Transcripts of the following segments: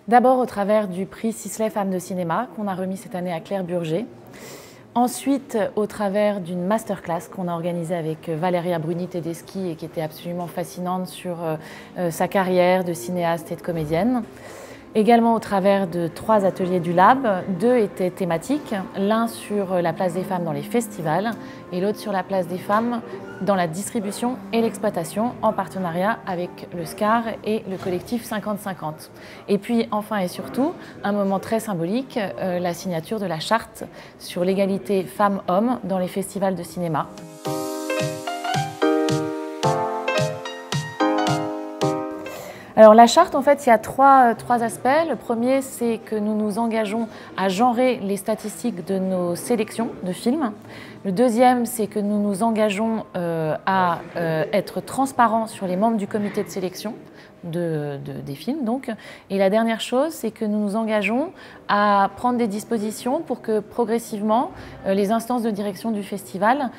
D'abord au travers du prix Sisley Femmes de Cinéma qu'on a remis cette année à Claire Burger. Ensuite, au travers d'une masterclass qu'on a organisée avec Valeria Bruni-Tedeschi et qui était absolument fascinante sur sa carrière de cinéaste et de comédienne. Également au travers de 3 ateliers du Lab, 2 étaient thématiques, l'un sur la place des femmes dans les festivals et l'autre sur la place des femmes dans la distribution et l'exploitation en partenariat avec le SCAR et le collectif 50-50. Et puis enfin et surtout, un moment très symbolique, la signature de la charte sur l'égalité femmes-hommes dans les festivals de cinéma. Alors la charte, en fait, il y a trois aspects. Le premier, c'est que nous nous engageons à genrer les statistiques de nos sélections de films. Le deuxième, c'est que nous nous engageons à être transparents sur les membres du comité de sélection des films. Donc. Et la dernière chose, c'est que nous nous engageons à prendre des dispositions pour que progressivement les instances de direction du festival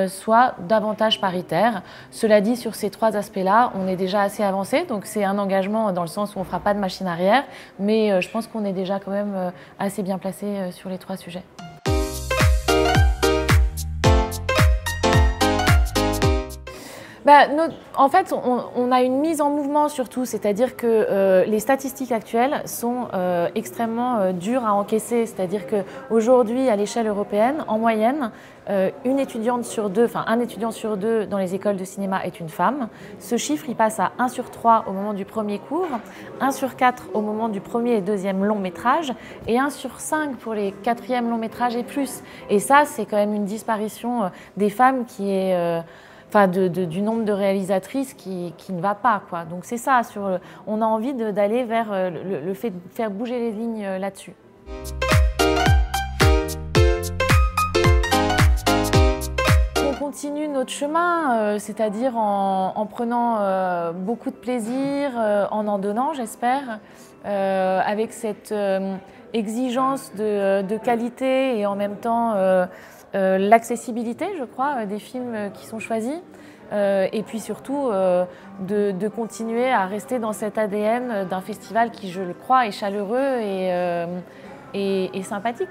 soient davantage paritaires. Cela dit, sur ces 3 aspects-là, on est déjà assez avancé, donc c'est un engagement dans le sens où on ne fera pas de machine arrière, mais je pense qu'on est déjà quand même assez bien placé sur les 3 sujets. En fait, on a une mise en mouvement surtout, c'est-à-dire que les statistiques actuelles sont extrêmement dures à encaisser. C'est-à-dire qu'aujourd'hui, à l'échelle européenne, en moyenne, un étudiant sur 2 dans les écoles de cinéma est une femme. Ce chiffre, il passe à 1 sur 3 au moment du premier cours, 1 sur 4 au moment du premier et deuxième long métrage, et 1 sur 5 pour les 4e longs métrages et plus. Et ça, c'est quand même une disparition des femmes qui est... du nombre de réalisatrices qui ne va pas, quoi. Donc c'est ça, on a envie d'aller vers le fait de faire bouger les lignes là-dessus. On continue notre chemin, c'est-à-dire en prenant beaucoup de plaisir, en donnant, j'espère, avec cette exigence de qualité et en même temps l'accessibilité, je crois, des films qui sont choisis. Et puis surtout de continuer à rester dans cet ADN d'un festival qui, je le crois, est chaleureux et sympathique.